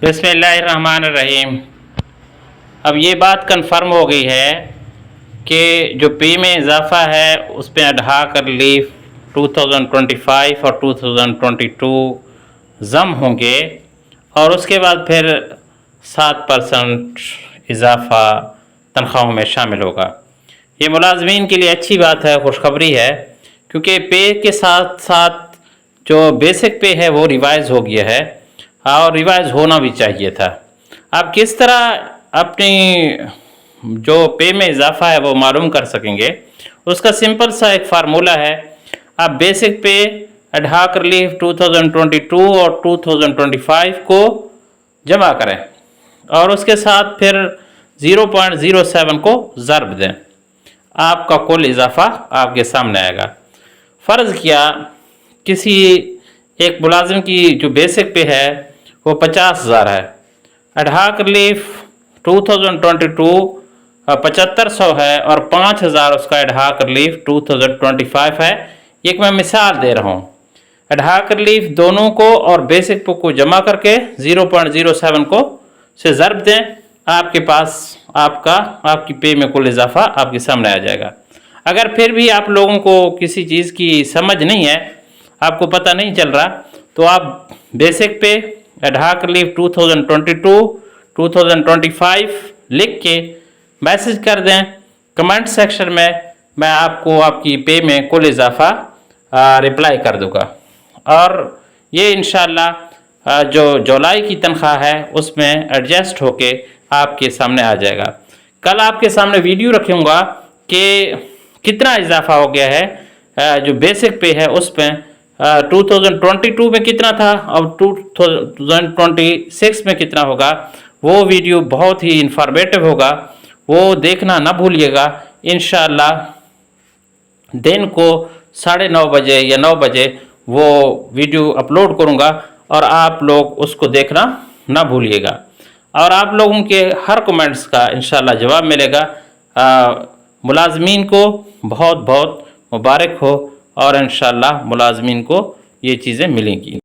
بسم اللہ الرحمن الرحیم۔ اب یہ بات کنفرم ہو گئی ہے کہ جو پے میں اضافہ ہے اس پہ اڈھا کر لیف 2025 اور 2022 ضم ہوں گے، اور اس کے بعد پھر 7% اضافہ تنخواہوں میں شامل ہوگا۔ یہ ملازمین کے لیے اچھی بات ہے، خوشخبری ہے، کیونکہ پے کے ساتھ ساتھ جو بیسک پے ہے وہ ریوائز ہو گیا ہے، اور ریوائز ہونا بھی چاہیے تھا۔ آپ کس طرح اپنی جو پے میں اضافہ ہے وہ معلوم کر سکیں گے؟ اس کا سمپل سا ایک فارمولہ ہے۔ آپ بیسک پے اڈھا کر لیف 2022 اور 2025 کو جمع کریں، اور اس کے ساتھ پھر 0.07 کو ضرب دیں، آپ کا کل اضافہ آپ کے سامنے آئے گا۔ فرض کیا کسی ایک ملازم کی جو بیسک پے ہے وہ 50,000 ہے، اڈھا کر لیف 2022 7500 ہے، اور 5,000 اس کا اڈھا کر لیف 2025 ہے۔ ایک میں مثال دے رہا ہوں۔ اڈھا کر لیف دونوں کو اور بیسک پے کو جمع کر کے 0.07 کو سے ضرب دیں، آپ کے پاس آپ کی پے میں کل اضافہ آپ کے سامنے آ جائے گا۔ اگر پھر بھی آپ لوگوں کو کسی چیز کی سمجھ نہیں ہے، آپ کو پتہ نہیں چل رہا، تو آپ بیسک پے اڈھا کر لیف 2022 2025 لکھ کے میسج کر دیں کمنٹ سیکشن میں، میں آپ کو آپ کی پے میں کل اضافہ رپلائی کر دوں گا، اور یہ انشاءاللہ جو جولائی کی تنخواہ ہے اس میں ایڈجسٹ ہو کے آپ کے سامنے آ جائے گا۔ کل آپ کے سامنے ویڈیو رکھوں گا کہ کتنا اضافہ ہو گیا ہے، جو بیسک پے ہے اس پہ 2022 میں کتنا تھا اور 2026 میں کتنا ہوگا۔ وہ ویڈیو بہت ہی انفارمیٹو ہوگا، وہ دیکھنا نہ بھولیے گا۔ انشاءاللہ دن کو 9:30 بجے یا 9 بجے وہ ویڈیو اپلوڈ کروں گا، اور آپ لوگ اس کو دیکھنا نہ بھولیے گا، اور آپ لوگوں کے ہر کومنٹس کا انشاءاللہ جواب ملے گا۔ ملازمین کو بہت بہت مبارک ہو، اور انشاءاللہ ملازمین کو یہ چیزیں ملیں گی۔